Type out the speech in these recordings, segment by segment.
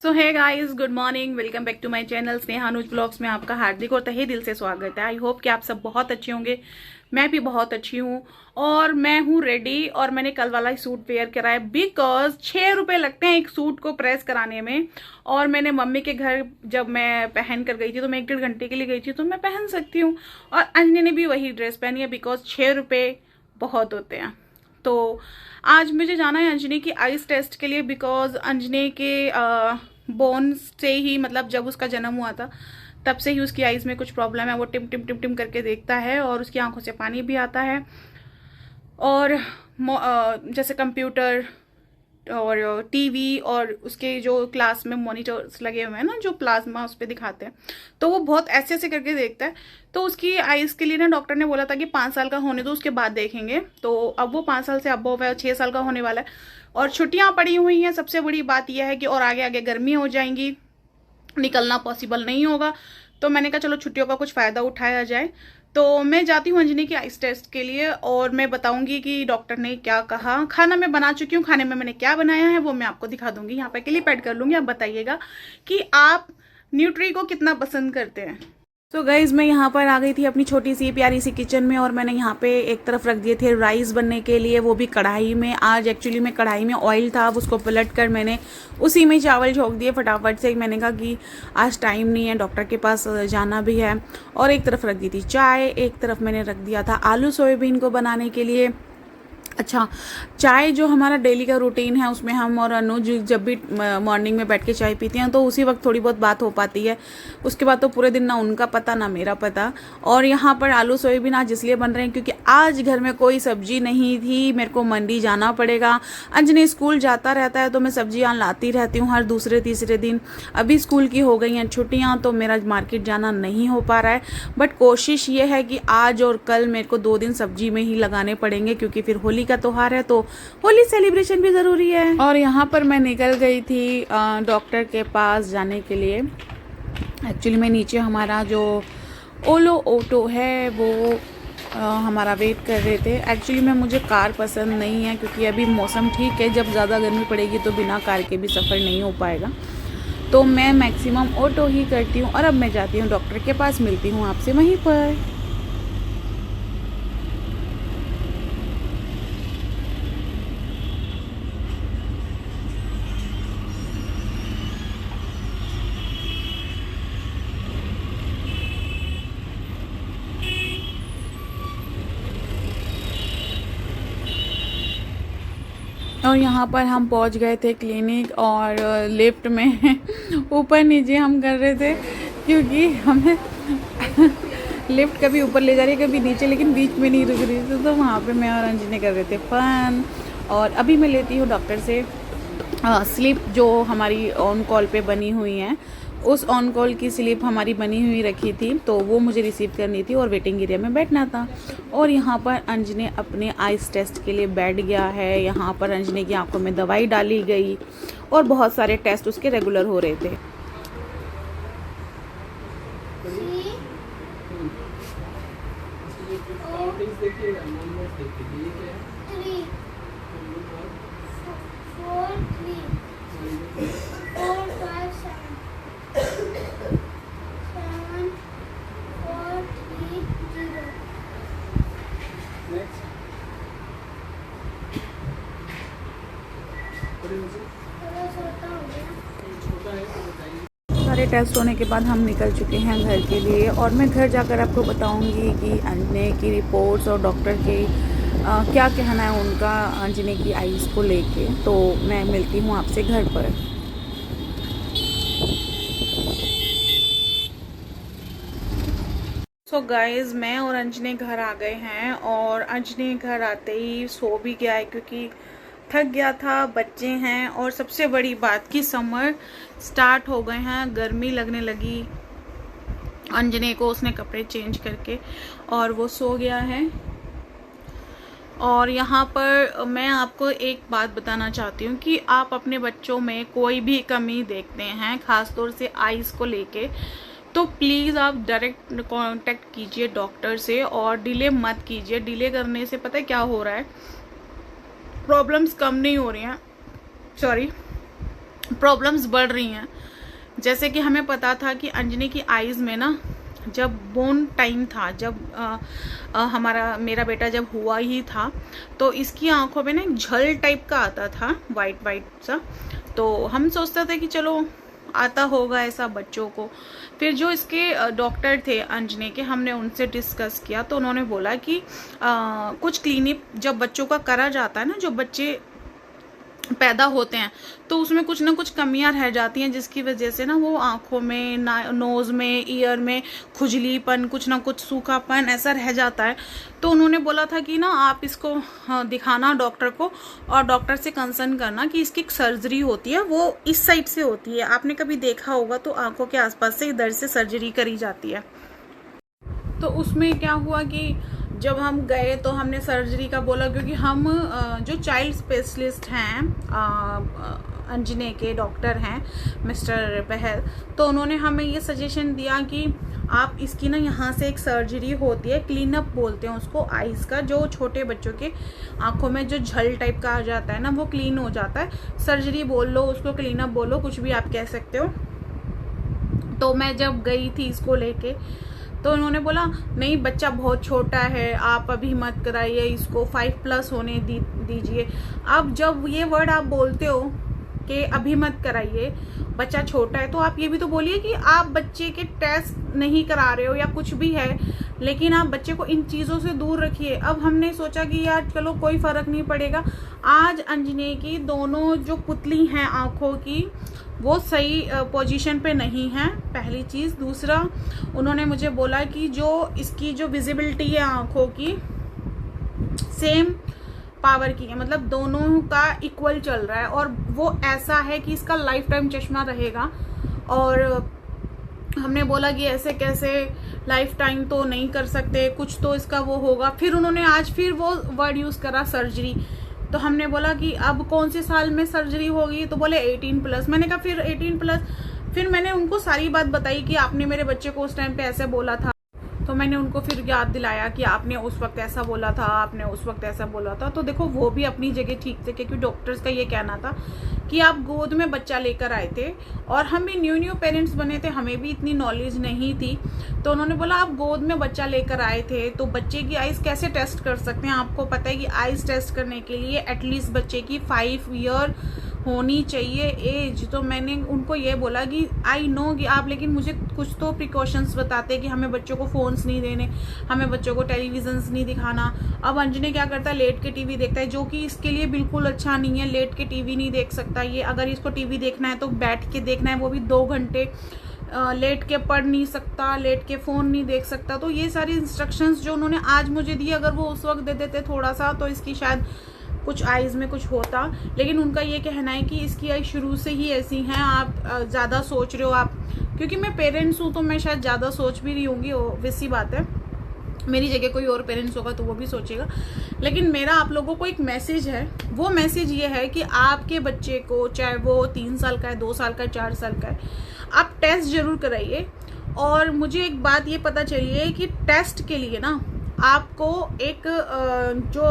So hi guys, good morning, welcome back to my channel Sneha Anuj vlogs में आपका हार्दिक और तहे दिल से स्वागत है। आई होप कि आप सब बहुत अच्छे होंगे। मैं भी बहुत अच्छी हूँ और मैं हूँ रेडी। और मैंने कल वाला ही सूट वेयर करा है बिकॉज 6 रुपए लगते हैं एक सूट को प्रेस कराने में। और मैंने मम्मी के घर जब मैं पहन कर गई थी तो मैं 1-1.5 घंटे के लिए गई थी तो मैं पहन सकती हूँ। और अंजनी ने भी वही ड्रेस पहनी है बिकॉज 6 रुपए बहुत होते हैं। तो आज मुझे जाना है अंजनी की आइस टेस्ट के लिए बिकॉज अंजनी के बोन से ही, मतलब जब उसका जन्म हुआ था तब से ही उसकी आइज में कुछ प्रॉब्लम है। वो टिम टिम टिम टिम करके देखता है और उसकी आंखों से पानी भी आता है। और जैसे कंप्यूटर और टीवी और उसके जो क्लास में मॉनिटर्स लगे हुए हैं ना, जो प्लाज्मा उस पर दिखाते हैं, तो वो बहुत ऐसे ऐसे करके देखता है। तो उसकी आइज़ के लिए ना डॉक्टर ने बोला था कि 5 साल का होने दो, उसके बाद देखेंगे। तो अब वो 5 साल से अबव है, 6 साल का होने वाला है और छुट्टियां पड़ी हुई हैं। सबसे बड़ी बात यह है कि और आगे आगे गर्मी हो जाएंगी, निकलना पॉसिबल नहीं होगा। तो मैंने कहा चलो छुट्टियों का कुछ फ़ायदा उठाया जाए। तो मैं जाती हूँ अंजनी की आइस टेस्ट के लिए और मैं बताऊंगी कि डॉक्टर ने क्या कहा। खाना मैं बना चुकी हूँ, खाने में मैंने क्या बनाया है वो मैं आपको दिखा दूंगी। यहाँ पे क्लिप ऐड कर लूंगी, आप बताइएगा कि आप न्यूट्री को कितना पसंद करते हैं। तो गाइज मैं यहाँ पर आ गई थी अपनी छोटी सी प्यारी सी किचन में और मैंने यहाँ पे एक तरफ रख दिए थे राइस बनने के लिए, वो भी कढ़ाई में। आज एक्चुअली में कढ़ाई में ऑयल था, अब उसको पलट कर मैंने उसी में चावल झोंक दिए फटाफट से। मैंने कहा कि आज टाइम नहीं है, डॉक्टर के पास जाना भी है। और एक तरफ रख दी थी चाय, एक तरफ मैंने रख दिया था आलू सोयाबीन को बनाने के लिए। अच्छा, चाय जो हमारा डेली का रूटीन है उसमें हम और अनुज जब भी मॉर्निंग में बैठ के चाय पीते हैं तो उसी वक्त थोड़ी बहुत बात हो पाती है। उसके बाद तो पूरे दिन ना उनका पता ना मेरा पता। और यहाँ पर आलू सोयाबीन आज इसलिए बन रहे हैं क्योंकि आज घर में कोई सब्जी नहीं थी, मेरे को मंडी जाना पड़ेगा। अंजनी स्कूल जाता रहता है तो मैं सब्जियाँ लाती रहती हूँ हर दूसरे तीसरे दिन। अभी स्कूल की हो गई हैं छुट्टियाँ तो मेरा मार्केट जाना नहीं हो पा रहा है। बट कोशिश ये है कि आज और कल मेरे को 2 दिन सब्जी में ही लगाने पड़ेंगे क्योंकि फिर होली का त्योहार है तो होली सेलिब्रेशन भी जरूरी है। और यहाँ पर मैं निकल गई थी डॉक्टर के पास जाने के लिए। एक्चुअली में नीचे हमारा जो ओलो ऑटो है वो हमारा वेट कर रहे थे। एक्चुअली में मुझे कार पसंद नहीं है क्योंकि अभी मौसम ठीक है, जब ज़्यादा गर्मी पड़ेगी तो बिना कार के भी सफ़र नहीं हो पाएगा। तो मैं मैक्सिमम ऑटो ही करती हूँ। और अब मैं जाती हूँ डॉक्टर के पास, मिलती हूँ आपसे वहीं पर। और यहाँ पर हम पहुँच गए थे क्लिनिक और लिफ्ट में ऊपर नीचे हम कर रहे थे क्योंकि हमें लिफ्ट कभी ऊपर ले जा रही है कभी नीचे, लेकिन बीच में नहीं रुक रही थी। तो वहाँ पे मैं और अंजनी कर रहे थे फन। और अभी मैं लेती हूँ डॉक्टर से स्लिप जो हमारी ऑन कॉल पे बनी हुई हैं। उस ऑन कॉल की स्लिप हमारी बनी हुई रखी थी तो वो मुझे रिसीव करनी थी और वेटिंग एरिया में बैठना था। और यहाँ पर अंजनी अपने आइस टेस्ट के लिए बैठ गया है। यहाँ पर अंजनी की आंखों में दवाई डाली गई और बहुत सारे टेस्ट उसके रेगुलर हो रहे थे। सारे टेस्ट होने के बाद हम निकल चुके हैं घर के लिए और मैं घर जाकर आपको बताऊंगी कि अंजनी की रिपोर्ट्स और डॉक्टर के क्या कहना है उनका अंजनी की आइज़ को लेके। तो मैं मिलती हूँ आपसे घर पर। सो गाइज मैं और अंजनी घर आ गए हैं और अंजनी घर आते ही सो भी गया है क्योंकि थक गया था। बच्चे हैं और सबसे बड़ी बात कि समर स्टार्ट हो गए हैं, गर्मी लगने लगी अंजनी को। उसने कपड़े चेंज करके और वो सो गया है। और यहाँ पर मैं आपको एक बात बताना चाहती हूँ कि आप अपने बच्चों में कोई भी कमी देखते हैं खासतौर से आइज़ को लेके तो प्लीज़ आप डायरेक्ट कांटेक्ट कीजिए डॉक्टर से और डिले मत कीजिए। डिले करने से पता है क्या हो रहा है, प्रॉब्लम्स कम नहीं हो रही हैं, सॉरी, प्रॉब्लम्स बढ़ रही हैं। जैसे कि हमें पता था कि अंजनी की आईज़ में ना, जब बोन टाइम था, जब मेरा बेटा जब हुआ ही था, तो इसकी आंखों में ना एक झल टाइप का आता था, वाइट वाइट सा। तो हम सोचते थे कि चलो आता होगा ऐसा बच्चों को। फिर जो इसके डॉक्टर थे अंजनी के, हमने उनसे डिस्कस किया तो उन्होंने बोला कि कुछ क्लिनिक जब बच्चों का करा जाता है ना, जो बच्चे पैदा होते हैं तो उसमें कुछ ना कुछ कमियां रह जाती हैं, जिसकी वजह से ना वो आंखों में, नोज में, ईयर में खुजलीपन, कुछ ना कुछ सूखापन ऐसा रह जाता है। तो उन्होंने बोला था कि ना आप इसको दिखाना डॉक्टर को, और डॉक्टर से कंसर्न करना कि इसकी सर्जरी होती है, वो इस साइड से होती है। आपने कभी देखा होगा तो आंखों के आसपास से इधर से सर्जरी करी जाती है। तो उसमें क्या हुआ कि जब हम गए तो हमने सर्जरी का बोला, क्योंकि हम जो चाइल्ड स्पेशलिस्ट हैं अंजनी के डॉक्टर हैं मिस्टर बहल, तो उन्होंने हमें ये सजेशन दिया कि आप इसकी ना यहाँ से एक सर्जरी होती है, क्लीन अप बोलते हैं उसको, आइज़ का, जो छोटे बच्चों के आंखों में जो झल टाइप का आ जाता है ना, वो क्लीन हो जाता है। सर्जरी बोल लो उसको, क्लीन अप बोलो, कुछ भी आप कह सकते हो। तो मैं जब गई थी इसको लेके, तो उन्होंने बोला नहीं बच्चा बहुत छोटा है, आप अभी मत कराइए इसको, 5+ होने दीजिए। अब जब ये वर्ड आप बोलते हो कि अभी मत कराइए, बच्चा छोटा है, तो आप ये भी तो बोलिए कि आप बच्चे के टेस्ट नहीं करा रहे हो या कुछ भी है, लेकिन आप बच्चे को इन चीज़ों से दूर रखिए। अब हमने सोचा कि यार चलो कोई फ़र्क नहीं पड़ेगा। आज अंजनी की दोनों जो पुतली हैं आँखों की, वो सही पोजीशन पे नहीं है, पहली चीज़। दूसरा, उन्होंने मुझे बोला कि जो इसकी जो विजिबिलिटी है आँखों की, सेम पावर की है, मतलब दोनों का इक्वल चल रहा है, और वो ऐसा है कि इसका लाइफ टाइम चश्मा रहेगा। और हमने बोला कि ऐसे कैसे, लाइफ टाइम तो नहीं कर सकते, कुछ तो इसका वो होगा। फिर उन्होंने आज फिर वो वर्ड यूज़ करा, सर्जरी। तो हमने बोला कि अब कौन से साल में सर्जरी होगी, तो बोले 18+। मैंने कहा फिर 18+। फिर मैंने उनको सारी बात बताई कि आपने मेरे बच्चे को उस टाइम पे ऐसे बोला था। तो मैंने उनको फिर याद दिलाया कि आपने उस वक्त ऐसा बोला था, आपने उस वक्त ऐसा बोला था। तो देखो वो भी अपनी जगह ठीक थे, क्योंकि डॉक्टर्स का ये कहना था कि आप गोद में बच्चा लेकर आए थे, और हम भी न्यू पेरेंट्स बने थे, हमें भी इतनी नॉलेज नहीं थी। तो उन्होंने बोला आप गोद में बच्चा लेकर आए थे तो बच्चे की आइज़ कैसे टेस्ट कर सकते हैं। आपको पता है कि आइज़ टेस्ट करने के लिए एटलीस्ट बच्चे की 5 ईयर होनी चाहिए एज। तो मैंने उनको ये बोला कि आई नो कि आप, लेकिन मुझे कुछ तो प्रिकॉशंस बताते कि हमें बच्चों को फ़ोन्स नहीं देने, हमें बच्चों को टेलीविजन्स नहीं दिखाना। अब अंजनी क्या करता है, लेट के टीवी देखता है, जो कि इसके लिए बिल्कुल अच्छा नहीं है। लेट के टीवी नहीं देख सकता ये, अगर इसको टीवी देखना है तो बैठ के देखना है, वो भी 2 घंटे। लेट के पढ़ नहीं सकता, लेट के फ़ोन नहीं देख सकता। तो ये सारी इंस्ट्रक्शंस जो उन्होंने आज मुझे दी, अगर वो उस वक्त दे देते थोड़ा सा, तो इसकी शायद कुछ आइज़ में कुछ होता। लेकिन उनका ये कहना है कि इसकी आइज़ शुरू से ही ऐसी हैं, आप ज़्यादा सोच रहे हो आप, क्योंकि मैं पेरेंट्स हूँ तो मैं शायद ज़्यादा सोच भी रही होंगी, वैसी बात है। मेरी जगह कोई और पेरेंट्स होगा तो वो भी सोचेगा। लेकिन मेरा आप लोगों को एक मैसेज है, वो मैसेज ये है कि आपके बच्चे को, चाहे वो 3 साल का है, 2 साल का है, 4 साल का है, आप टेस्ट जरूर कराइए। और मुझे एक बात ये पता चली है कि टेस्ट के लिए ना आपको एक जो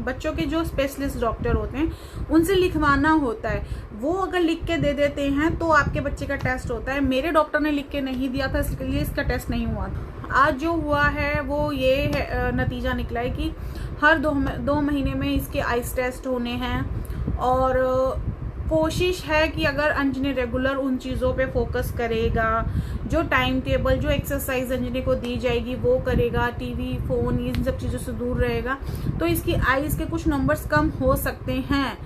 बच्चों के जो स्पेशलिस्ट डॉक्टर होते हैं उनसे लिखवाना होता है। वो अगर लिख के दे देते हैं तो आपके बच्चे का टेस्ट होता है। मेरे डॉक्टर ने लिख के नहीं दिया था, इसलिए इसका टेस्ट नहीं हुआ था। आज जो हुआ है वो ये है, नतीजा निकला है कि हर 2 महीने में इसके आइस टेस्ट होने हैं। और कोशिश है कि अगर अंजनी रेगुलर उन चीज़ों पे फोकस करेगा, जो टाइम टेबल, जो एक्सरसाइज अंजनी को दी जाएगी वो करेगा, टीवी, फ़ोन, इन सब चीज़ों से दूर रहेगा, तो इसकी आइज़ के कुछ नंबर्स कम हो सकते हैं।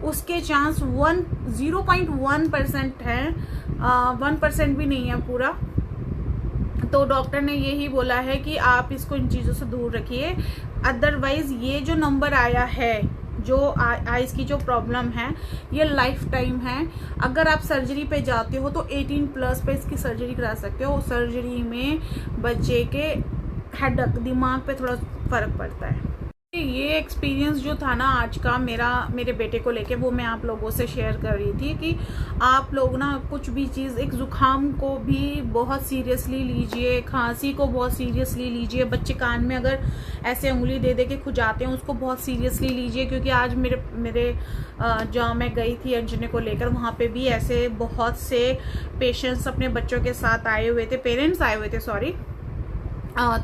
उसके चांस 0.1% है, 1% भी नहीं है पूरा। तो डॉक्टर ने यही बोला है कि आप इसको इन चीज़ों से दूर रखिए। अदरवाइज ये जो नंबर आया है, जो आइज़ की जो प्रॉब्लम है, ये लाइफ टाइम है। अगर आप सर्जरी पे जाते हो तो 18+ पे इसकी सर्जरी करा सकते हो। सर्जरी में बच्चे के हेडक, दिमाग पे थोड़ा फर्क पड़ता है। ये एक्सपीरियंस जो था ना आज का मेरे बेटे को लेके, वो मैं आप लोगों से शेयर कर रही थी कि आप लोग ना कुछ भी चीज़, एक जुकाम को भी बहुत सीरियसली लीजिए, खांसी को बहुत सीरियसली लीजिए, बच्चे कान में अगर ऐसे उंगली दे दे के खुजाते हैं उसको बहुत सीरियसली लीजिए। क्योंकि आज मेरे जहाँ मैं गई थी अंजनी को लेकर, वहाँ पे भी ऐसे बहुत से पेशेंट्स अपने बच्चों के साथ आए हुए थे, पेरेंट्स आए हुए थे सॉरी।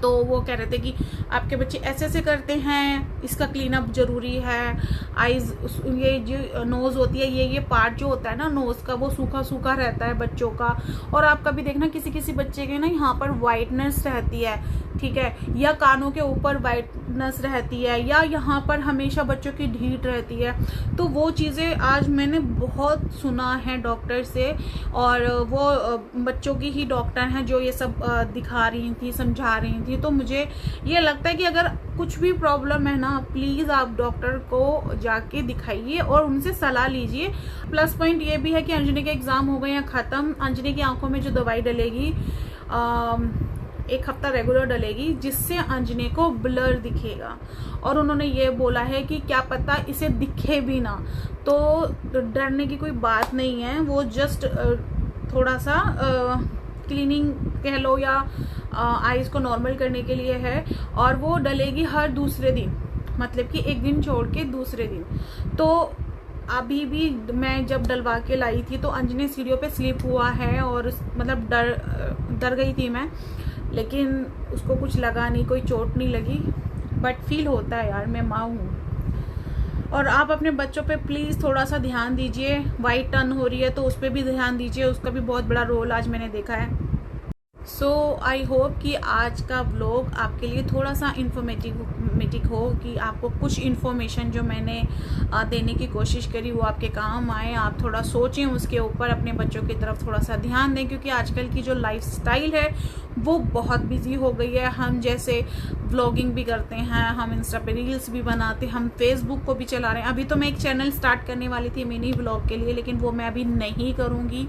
तो वो कह रहे थे कि आपके बच्चे ऐसे ऐसे करते हैं, इसका क्लीन अप जरूरी है, आईज, ये जो नोज़ होती है, ये पार्ट जो होता है ना नोज़ का, वो सूखा सूखा रहता है बच्चों का। और आप कभी देखना किसी किसी बच्चे के ना यहाँ पर वाइटनेस रहती है, ठीक है, या कानों के ऊपर वाइटनेस रहती है, या यहाँ पर हमेशा बच्चों की ढीठ रहती है। तो वो चीज़ें आज मैंने बहुत सुना है डॉक्टर से, और वो बच्चों की ही डॉक्टर हैं जो ये सब दिखा रही थी, समझा रही थी। तो मुझे ये लगता है कि अगर कुछ भी प्रॉब्लम है ना, प्लीज़ आप डॉक्टर को जाके दिखाइए और उनसे सलाह लीजिए। प्लस पॉइंट ये भी है कि अंजनी के एग्ज़ाम हो गए हैं ख़त्म। अंजनी की आंखों में जो दवाई डलेगी 1 हफ्ता रेगुलर डलेगी, जिससे अंजनी को ब्लर दिखेगा। और उन्होंने ये बोला है कि क्या पता इसे दिखे भी ना, तो डरने की कोई बात नहीं है। वो जस्ट थोड़ा सा क्लीनिंग कह लो या आईज को नॉर्मल करने के लिए है, और वो डलेगी हर दूसरे दिन, मतलब कि एक दिन छोड़ के दूसरे दिन। तो अभी भी मैं जब डलवा के लाई थी तो अंजनी सीढ़ियों पे स्लिप हुआ है, और मतलब डर गई थी मैं, लेकिन उसको कुछ लगा नहीं, कोई चोट नहीं लगी। बट फील होता है यार, मैं माँ हूँ। और आप अपने बच्चों पे प्लीज़ थोड़ा सा ध्यान दीजिए। वाइट टर्न हो रही है तो उस पर भी ध्यान दीजिए, उसका भी बहुत बड़ा रोल आज मैंने देखा है। सो आई होप कि आज का व्लॉग आपके लिए थोड़ा सा इन्फॉर्मेटिव हो, कि आपको कुछ इन्फॉर्मेशन जो मैंने देने की कोशिश करी वो आपके काम आए। आप थोड़ा सोचें उसके ऊपर, अपने बच्चों की तरफ थोड़ा सा ध्यान दें, क्योंकि आजकल की जो लाइफस्टाइल है वो बहुत बिजी हो गई है। हम जैसे व्लॉगिंग भी करते हैं, हम इंस्टा पे रील्स भी बनाते हैं, हम फेसबुक को भी चला रहे हैं। अभी तो मैं एक चैनल स्टार्ट करने वाली थी मिनी व्लॉग के लिए, लेकिन वो मैं अभी नहीं करूँगी,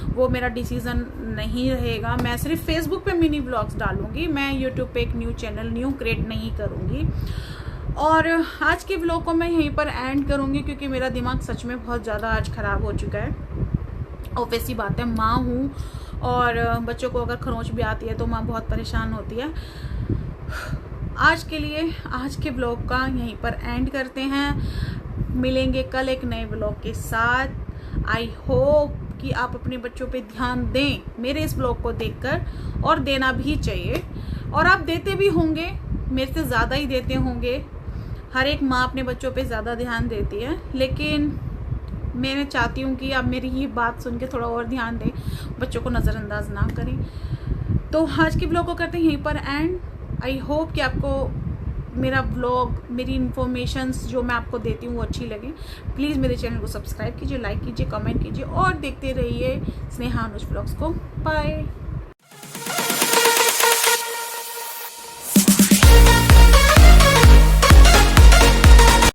वो मेरा डिसीजन नहीं रहेगा। मैं सिर्फ फेसबुक पे मिनी व्लॉग्स डालूंगी, मैं यूट्यूब पे एक न्यू चैनल न्यू क्रिएट नहीं करूँगी। और आज के व्लॉग को मैं यहीं पर एंड करूँगी, क्योंकि मेरा दिमाग सच में बहुत ज़्यादा आज ख़राब हो चुका है। ऑब्वियसली बात है, माँ हूँ, और बच्चों को अगर खरोंच भी आती है तो माँ बहुत परेशान होती है। आज के लिए आज के व्लॉग का यहीं पर एंड करते हैं। मिलेंगे कल एक नए व्लॉग के साथ। आई होप कि आप अपने बच्चों पे ध्यान दें मेरे इस व्लॉग को देखकर, और देना भी चाहिए, और आप देते भी होंगे, मेरे से ज़्यादा ही देते होंगे। हर एक माँ अपने बच्चों पे ज़्यादा ध्यान देती है, लेकिन मैं चाहती हूँ कि आप मेरी ये बात सुन के थोड़ा और ध्यान दें, बच्चों को नज़रअंदाज ना करें। तो आज के ब्लॉग को करते हैं यहीं पर एंड। आई होप कि आपको मेरा ब्लॉग, मेरी इन्फॉर्मेशंस जो मैं आपको देती हूँ वो अच्छी लगे। प्लीज़ मेरे चैनल को सब्सक्राइब कीजिए, लाइक कीजिए, कमेंट कीजिए, और देखते रहिए स्नेहा अनुज ब्लॉग्स को। बाय।